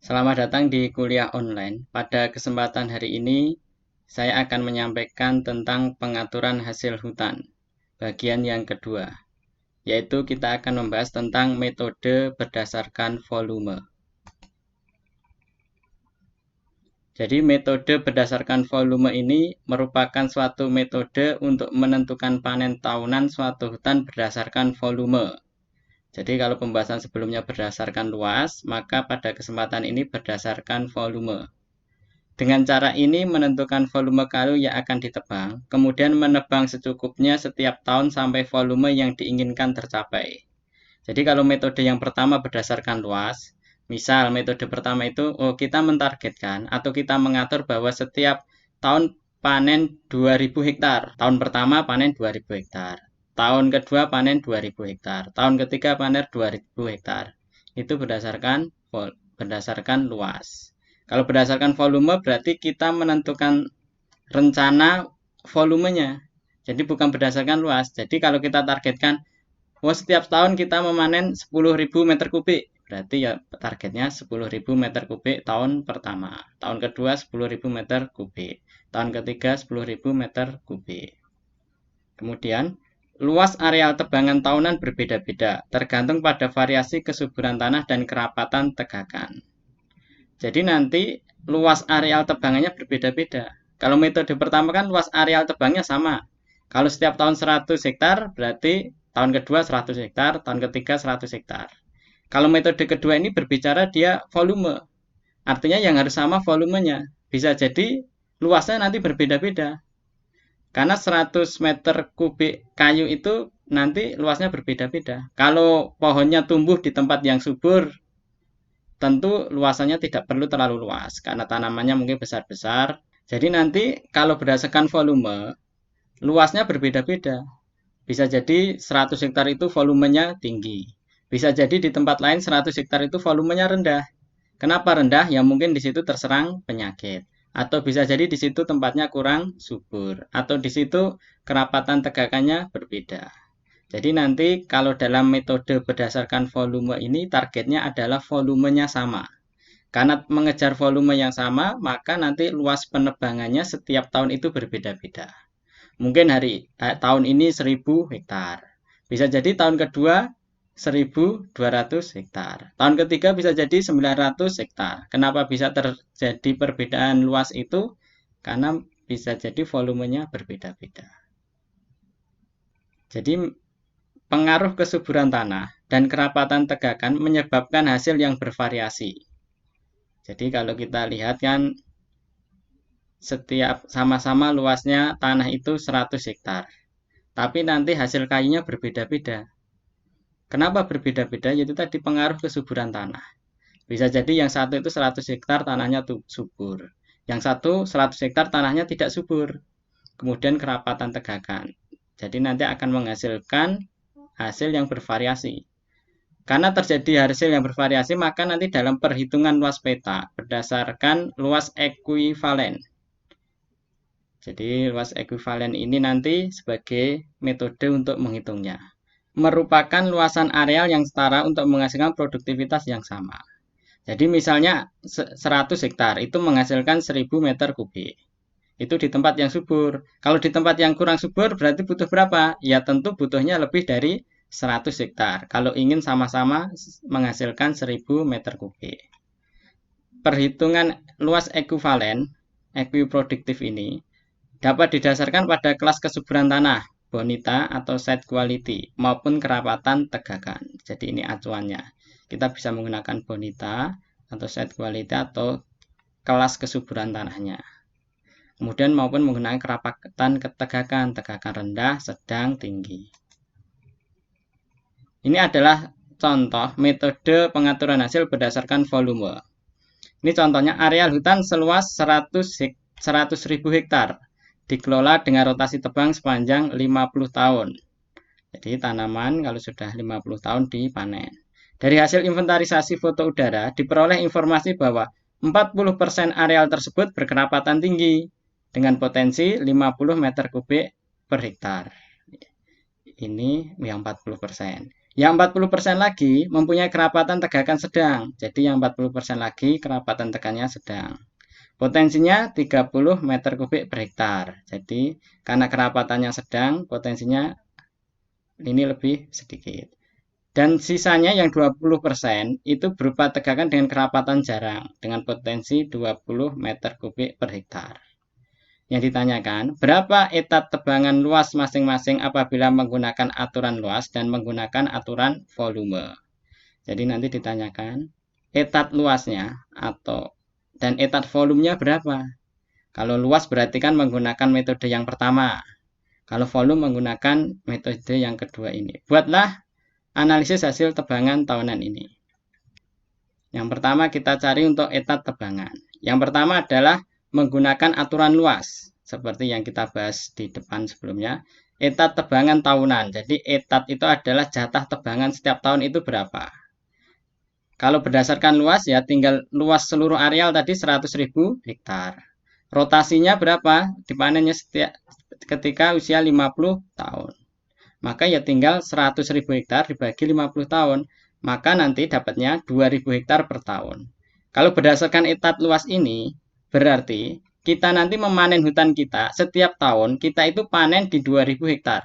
Selamat datang di kuliah online. Pada kesempatan hari ini, saya akan menyampaikan tentang pengaturan hasil hutan, bagian yang kedua, yaitu kita akan membahas tentang metode berdasarkan volume. Jadi metode berdasarkan volume ini merupakan suatu metode untuk menentukan panen tahunan suatu hutan berdasarkan volume. Jadi kalau pembahasan sebelumnya berdasarkan luas, maka pada kesempatan ini berdasarkan volume. Dengan cara ini menentukan volume kayu yang akan ditebang, kemudian menebang secukupnya setiap tahun sampai volume yang diinginkan tercapai. Jadi kalau metode yang pertama berdasarkan luas, misal metode pertama itu kita mentargetkan atau kita mengatur bahwa setiap tahun panen 2000 hektar. Tahun pertama panen 2000 hektar. Tahun kedua panen 2000 hektar. Tahun ketiga panen 2000 hektar. Itu berdasarkan luas. Kalau berdasarkan volume berarti kita menentukan rencana volumenya. Jadi bukan berdasarkan luas. Jadi kalau kita targetkan setiap tahun kita memanen 10.000 meter kubik. Berarti ya targetnya 10.000 meter kubik tahun pertama. Tahun kedua 10.000 meter kubik. Tahun ketiga 10.000 meter kubik. Kemudian luas areal tebangan tahunan berbeda-beda, tergantung pada variasi kesuburan tanah dan kerapatan tegakan. Jadi nanti luas areal tebangannya berbeda-beda. Kalau metode pertama kan luas areal tebangnya sama. Kalau setiap tahun 100 hektar, berarti tahun kedua 100 hektar, tahun ketiga 100 hektar. Kalau metode kedua ini berbicara dia volume. Artinya yang harus sama volumenya. Bisa jadi luasnya nanti berbeda-beda. Karena 100 meter kubik kayu itu nanti luasnya berbeda-beda. Kalau pohonnya tumbuh di tempat yang subur, tentu luasannya tidak perlu terlalu luas karena tanamannya mungkin besar-besar. Jadi nanti kalau berdasarkan volume, luasnya berbeda-beda. Bisa jadi 100 hektar itu volumenya tinggi. Bisa jadi di tempat lain 100 hektar itu volumenya rendah. Kenapa rendah? Ya mungkin di situ terserang penyakit. Atau bisa jadi di situ tempatnya kurang subur. Atau di situ kerapatan tegakannya berbeda. Jadi nanti kalau dalam metode berdasarkan volume ini targetnya adalah volumenya sama. Karena mengejar volume yang sama, maka nanti luas penebangannya setiap tahun itu berbeda-beda. Mungkin tahun ini 1000 hektar. Bisa jadi tahun kedua 1200 hektar. Tahun ketiga bisa jadi 900 hektar. Kenapa bisa terjadi perbedaan luas itu? Karena bisa jadi volumenya berbeda-beda. Jadi pengaruh kesuburan tanah dan kerapatan tegakan menyebabkan hasil yang bervariasi. Jadi kalau kita lihat kan setiap sama-sama luasnya tanah itu 100 hektar. Tapi nanti hasil kayunya berbeda-beda. Kenapa berbeda-beda? Yaitu tadi pengaruh kesuburan tanah. Bisa jadi yang satu itu 100 hektar tanahnya subur. Yang satu 100 hektar tanahnya tidak subur. Kemudian kerapatan tegakan. Jadi nanti akan menghasilkan hasil yang bervariasi. Karena terjadi hasil yang bervariasi, maka nanti dalam perhitungan luas peta berdasarkan luas ekuivalen. Jadi luas ekuivalen ini nanti sebagai metode untuk menghitungnya. Merupakan luasan areal yang setara untuk menghasilkan produktivitas yang sama. Jadi misalnya 100 hektar itu menghasilkan 1000 meter kubik. Itu di tempat yang subur. Kalau di tempat yang kurang subur berarti butuh berapa? Ya tentu butuhnya lebih dari 100 hektar. Kalau ingin sama-sama menghasilkan 1000 meter kubik. Perhitungan luas ekuivalen, ekuiproduktif ini dapat didasarkan pada kelas kesuburan tanah, bonita atau site quality, maupun kerapatan tegakan. Jadi ini acuannya. Kita bisa menggunakan bonita atau site quality atau kelas kesuburan tanahnya. Kemudian maupun menggunakan kerapatan tegakan rendah, sedang, tinggi. Ini adalah contoh metode pengaturan hasil berdasarkan volume. Ini contohnya areal hutan seluas 100.000 hektar dikelola dengan rotasi tebang sepanjang 50 tahun. Jadi tanaman kalau sudah 50 tahun dipanen. Dari hasil inventarisasi foto udara diperoleh informasi bahwa 40% areal tersebut berkerapatan tinggi dengan potensi 50 meter kubik per hektar. Ini yang 40%. Yang 40% lagi mempunyai kerapatan tegakan sedang. Jadi yang 40% lagi kerapatan tegannya sedang. Potensinya 30 meter kubik per hektar. Jadi karena kerapatannya sedang, potensinya ini lebih sedikit. Dan sisanya yang 20% itu berupa tegakan dengan kerapatan jarang dengan potensi 20 meter kubik per hektar. Yang ditanyakan, berapa etat tebangan luas masing-masing apabila menggunakan aturan luas dan menggunakan aturan volume. Jadi nanti ditanyakan etat luasnya dan etat volumenya berapa. Kalau luas berarti kan menggunakan metode yang pertama. Kalau volume menggunakan metode yang kedua ini. Buatlah analisis hasil tebangan tahunan ini. Yang pertama kita cari untuk etat tebangan. Yang pertama adalah menggunakan aturan luas. Seperti yang kita bahas di depan sebelumnya. Etat tebangan tahunan. Jadi etat itu adalah jatah tebangan setiap tahun itu berapa. Kalau berdasarkan luas ya tinggal luas seluruh areal tadi 100.000 hektar. Rotasinya berapa? Dipanennya ketika usia 50 tahun. Maka ya tinggal 100.000 hektar dibagi 50 tahun. Maka nanti dapatnya 2.000 hektar per tahun. Kalau berdasarkan etat luas ini, berarti kita nanti memanen hutan kita setiap tahun kita itu panen di 2.000 hektar.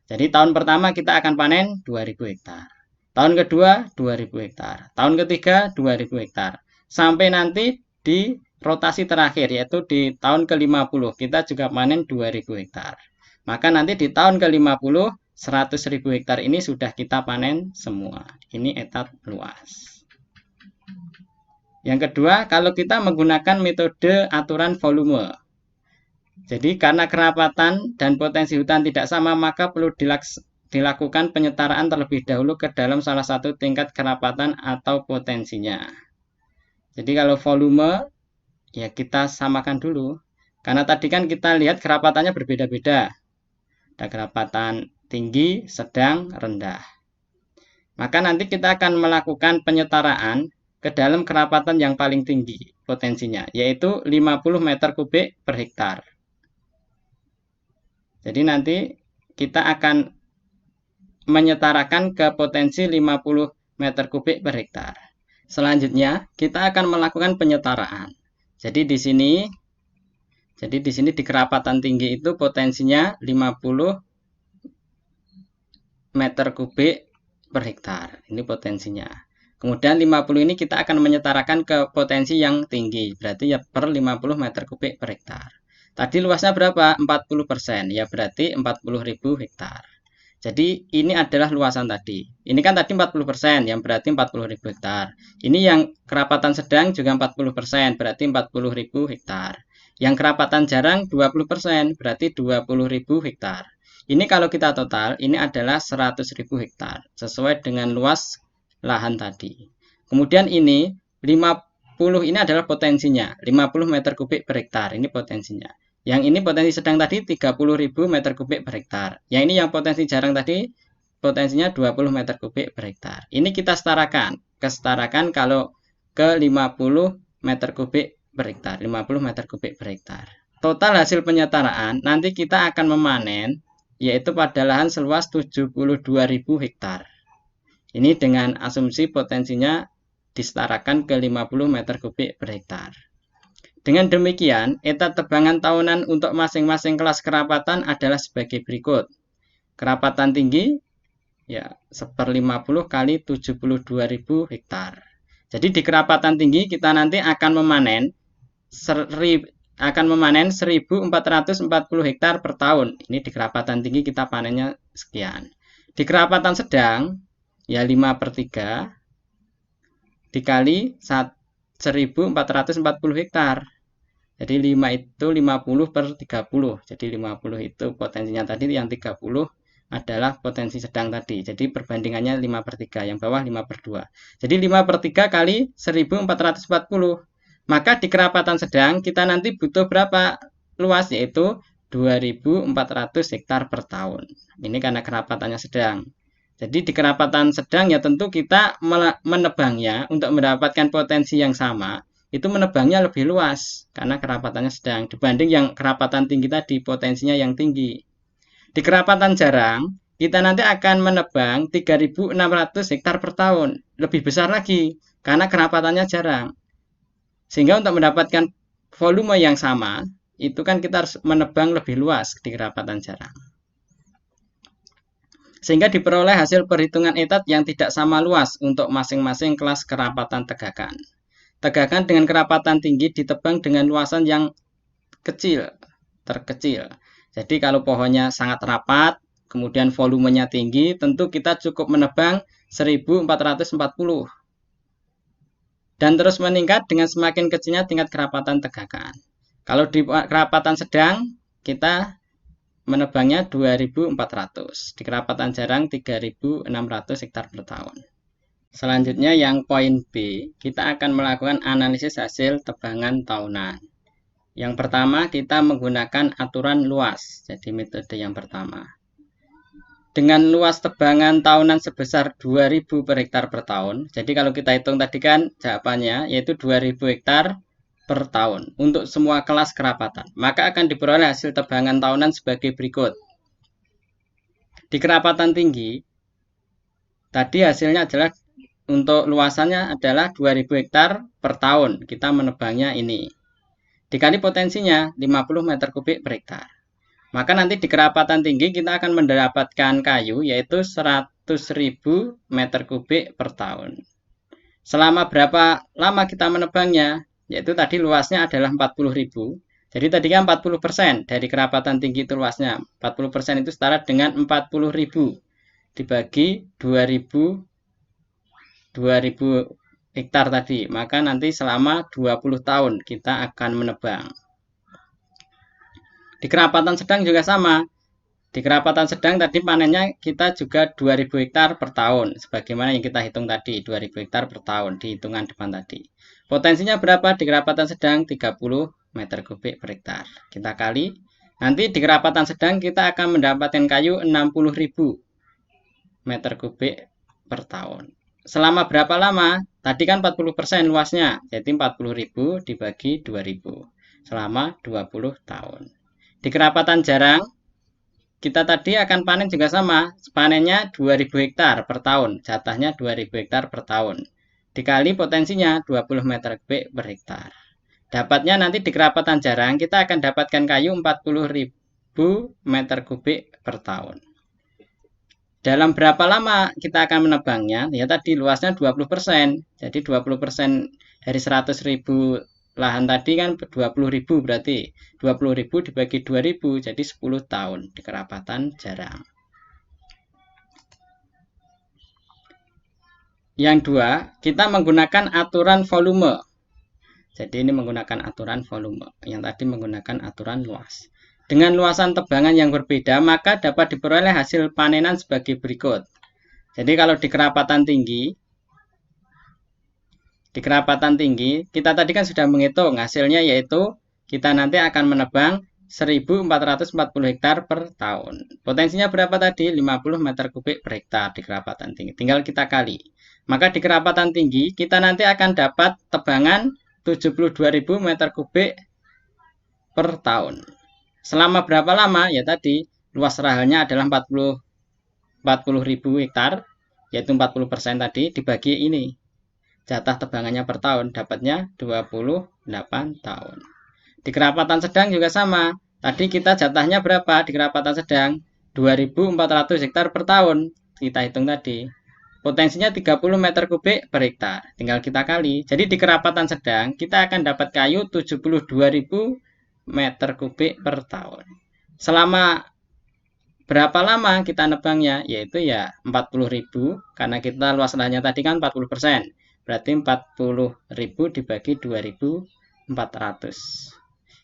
Jadi tahun pertama kita akan panen 2.000 hektar. Tahun kedua 2.000 hektar. Tahun ketiga 2.000 hektar. Sampai nanti di rotasi terakhir yaitu di tahun ke-50 kita juga panen 2.000 hektar. Maka nanti di tahun ke-50 100.000 hektar ini sudah kita panen semua. Ini etat luas. Yang kedua, kalau kita menggunakan metode aturan volume. Jadi karena kerapatan dan potensi hutan tidak sama, maka perlu dilakukan penyetaraan terlebih dahulu ke dalam salah satu tingkat kerapatan atau potensinya. Jadi kalau volume, ya kita samakan dulu. Karena tadi kan kita lihat kerapatannya berbeda-beda. Ada kerapatan tinggi, sedang, rendah. Maka nanti kita akan melakukan penyetaraan ke dalam kerapatan yang paling tinggi potensinya, yaitu 50 meter kubik per hektar. Jadi nanti kita akan menyetarakan ke potensi 50 meter kubik per hektar. Selanjutnya, kita akan melakukan penyetaraan. Jadi di sini di kerapatan tinggi itu potensinya 50 meter kubik per hektar. Ini potensinya. Kemudian 50 ini kita akan menyetarakan ke potensi yang tinggi. Berarti ya per 50 meter kubik per hektar. Tadi luasnya berapa? 40%. Ya berarti 40.000 hektar. Jadi ini adalah luasan tadi. Ini kan tadi 40%, yang berarti 40.000 hektar. Ini yang kerapatan sedang juga 40%, berarti 40.000 hektar. Yang kerapatan jarang 20%, berarti 20.000 hektar. Ini kalau kita total, ini adalah 100.000 hektar, sesuai dengan luas lahan tadi. Kemudian ini 50 ini adalah potensinya, 50 meter kubik per hektar, ini potensinya. Yang ini potensi sedang tadi 30.000 meter kubik per hektar. Yang ini yang potensi jarang tadi potensinya 20 meter kubik per hektar. Ini kita setarakan. Kesetarakan kalau ke 50 meter kubik per hektar. 50 meter kubik per hektar. Total hasil penyetaraan nanti kita akan memanen yaitu pada lahan seluas 72.000 hektar. Ini dengan asumsi potensinya disetarakan ke 50 meter kubik per hektar. Dengan demikian, etat tebangan tahunan untuk masing-masing kelas kerapatan adalah sebagai berikut. Kerapatan tinggi, ya 1/50 kali 72.000 hektar. Jadi di kerapatan tinggi kita nanti akan memanen 1.440 hektar per tahun. Ini di kerapatan tinggi kita panennya sekian. Di kerapatan sedang, ya 5/3 dikali 1.440 hektar. Jadi 5 itu 50 per 30. Jadi 50 itu potensinya tadi, yang 30 adalah potensi sedang tadi. Jadi perbandingannya 5/3, yang bawah 5/2. Jadi 5/3 kali 1.440. Maka di kerapatan sedang kita nanti butuh berapa luas, yaitu 2.400 hektar per tahun. Ini karena kerapatannya sedang. Jadi di kerapatan sedang ya tentu kita menebangnya untuk mendapatkan potensi yang sama. Itu menebangnya lebih luas karena kerapatannya sedang dibanding yang kerapatan tinggi tadi potensinya yang tinggi. Di kerapatan jarang kita nanti akan menebang 3.600 hektar per tahun. Lebih besar lagi, karena kerapatannya jarang. Sehingga untuk mendapatkan volume yang sama, itu kan kita harus menebang lebih luas di kerapatan jarang. Sehingga diperoleh hasil perhitungan etat yang tidak sama luas untuk masing-masing kelas kerapatan tegakan. Tegakan dengan kerapatan tinggi ditebang dengan luasan yang terkecil. Jadi kalau pohonnya sangat rapat, kemudian volumenya tinggi, tentu kita cukup menebang 1440. Dan terus meningkat dengan semakin kecilnya tingkat kerapatan tegakan. Kalau di kerapatan sedang, kita menebangnya 2400. Di kerapatan jarang 3600 hektar per tahun. Selanjutnya yang poin B, kita akan melakukan analisis hasil tebangan tahunan. Yang pertama, kita menggunakan aturan luas. Jadi metode yang pertama. Dengan luas tebangan tahunan sebesar 2000 per hektar per tahun. Jadi kalau kita hitung tadi kan jawabannya yaitu 2000 hektar per tahun untuk semua kelas kerapatan. Maka akan diperoleh hasil tebangan tahunan sebagai berikut. Di kerapatan tinggi, tadi hasilnya adalah untuk luasannya adalah 2000 hektar per tahun. Kita menebangnya ini. Dikali potensinya 50 meter kubik per hektar. Maka nanti di kerapatan tinggi kita akan mendapatkan kayu yaitu 100.000 meter kubik per tahun. Selama berapa lama kita menebangnya? Yaitu tadi luasnya adalah 40.000. Jadi tadi kan 40% dari kerapatan tinggi itu luasnya. 40% itu setara dengan 40.000 dibagi 2000 hektar tadi. Maka nanti selama 20 tahun kita akan menebang. Di kerapatan sedang juga sama. Di kerapatan sedang tadi panennya kita juga 2000 hektar per tahun. Sebagaimana yang kita hitung tadi, 2000 hektar per tahun di hitungan depan tadi. Potensinya berapa di kerapatan sedang? 30 meter kubik per hektar. Kita kali. Nanti di kerapatan sedang kita akan mendapatkan kayu 60.000 meter kubik per tahun. Selama berapa lama? Tadi kan 40% luasnya. Jadi 40.000 dibagi 2000. Selama 20 tahun. Di kerapatan jarang, kita tadi akan panen juga sama. Panennya 2000 hektar per tahun. Jatahnya 2000 hektar per tahun. Dikali potensinya 20 meter kubik per hektar. Dapatnya nanti di kerapatan jarang, kita akan dapatkan kayu 40.000 meter kubik per tahun. Dalam berapa lama kita akan menebangnya? Ya tadi luasnya 20%. Jadi 20% dari 100.000 lahan tadi kan 20.000 berarti 20.000 dibagi 2000 jadi 10 tahun di kerapatan jarang. Yang dua, kita menggunakan aturan volume. Jadi ini menggunakan aturan volume. Yang tadi menggunakan aturan luas. Dengan luasan tebangan yang berbeda, maka dapat diperoleh hasil panenan sebagai berikut. Jadi kalau di kerapatan tinggi, kita tadi kan sudah menghitung hasilnya yaitu kita nanti akan menebang 1440 hektar per tahun. Potensinya berapa tadi? 50 meter kubik per hektar di kerapatan tinggi. Tinggal kita kali. Maka di kerapatan tinggi kita nanti akan dapat tebangan 72.000 meter kubik per tahun. Selama berapa lama? Ya tadi luas lahannya adalah 40.000 hektar, yaitu 40% tadi dibagi ini. Jatah tebangannya per tahun dapatnya 28 tahun. Di kerapatan sedang juga sama. Tadi kita jatahnya berapa di kerapatan sedang? 2.400 hektar per tahun. Kita hitung tadi. Potensinya 30 meter kubik per hektar. Tinggal kita kali. Jadi di kerapatan sedang kita akan dapat kayu 72.000 meter kubik per tahun. Selama berapa lama kita nebangnya? Yaitu ya 40.000 karena kita luas lahannya tadi kan 40%. Berarti 40.000 dibagi 2.400.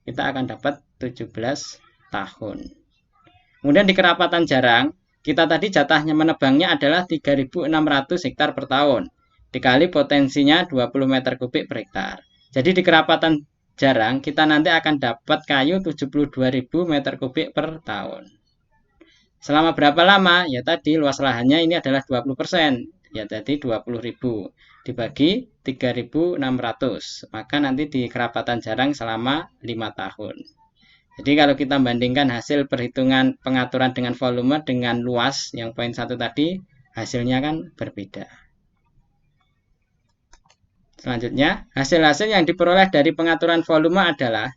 Kita akan dapat 17 tahun. Kemudian di kerapatan jarang, kita tadi jatahnya menebangnya adalah 3.600 hektar per tahun. Dikali potensinya 20 meter kubik per hektar. Jadi di kerapatan jarang, kita nanti akan dapat kayu 72.000 meter kubik per tahun. Selama berapa lama? Ya tadi luas lahannya ini adalah 20%. Ya tadi 20.000 dibagi 3.600. Maka nanti di kerapatan jarang selama 5 tahun. Jadi kalau kita bandingkan hasil perhitungan pengaturan dengan volume dengan luas yang poin 1 tadi, hasilnya kan berbeda. Selanjutnya, hasil-hasil yang diperoleh dari pengaturan volume adalah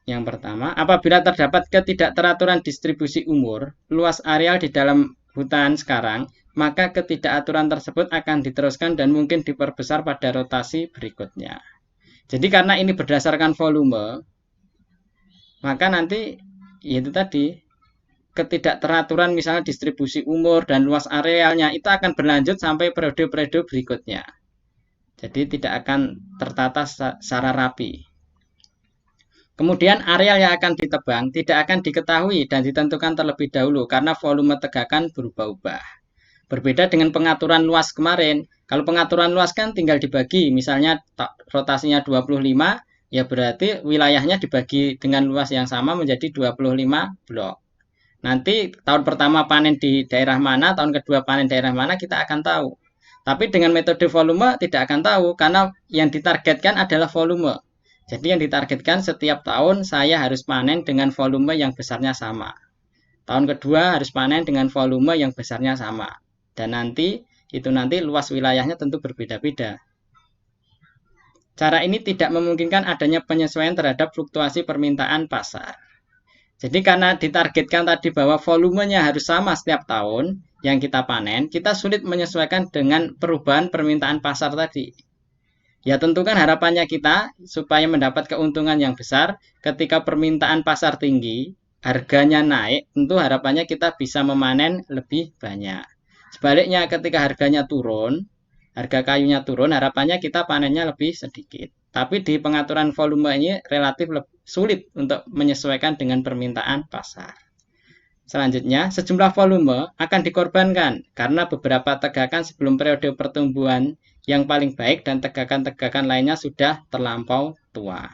yang pertama, apabila terdapat ketidakteraturan distribusi umur, luas areal di dalam hutan sekarang, maka ketidakaturan tersebut akan diteruskan dan mungkin diperbesar pada rotasi berikutnya. Jadi karena ini berdasarkan volume, maka nanti itu tadi ketidakteraturan misalnya distribusi umur dan luas arealnya itu akan berlanjut sampai periode-periode berikutnya. Jadi tidak akan tertata secara rapi. Kemudian areal yang akan ditebang tidak akan diketahui dan ditentukan terlebih dahulu karena volume tegakan berubah-ubah. Berbeda dengan pengaturan luas kemarin. Kalau pengaturan luas kan tinggal dibagi, misalnya rotasinya 25, ya berarti wilayahnya dibagi dengan luas yang sama menjadi 25 blok. Nanti tahun pertama panen di daerah mana, tahun kedua panen daerah mana kita akan tahu. Tapi dengan metode volume tidak akan tahu karena yang ditargetkan adalah volume. Jadi yang ditargetkan setiap tahun saya harus panen dengan volume yang besarnya sama. Tahun kedua harus panen dengan volume yang besarnya sama. Dan nanti luas wilayahnya tentu berbeda-beda. Cara ini tidak memungkinkan adanya penyesuaian terhadap fluktuasi permintaan pasar. Jadi karena ditargetkan tadi bahwa volumenya harus sama setiap tahun yang kita panen, kita sulit menyesuaikan dengan perubahan permintaan pasar tadi. Ya tentu kan harapannya kita supaya mendapat keuntungan yang besar ketika permintaan pasar tinggi, harganya naik, tentu harapannya kita bisa memanen lebih banyak. Sebaliknya ketika harganya turun, harga kayunya turun, harapannya kita panennya lebih sedikit. Tapi di pengaturan volume ini relatif sulit untuk menyesuaikan dengan permintaan pasar. Selanjutnya, sejumlah volume akan dikorbankan karena beberapa tegakan sebelum periode pertumbuhan yang paling baik dan tegakan-tegakan lainnya sudah terlampau tua.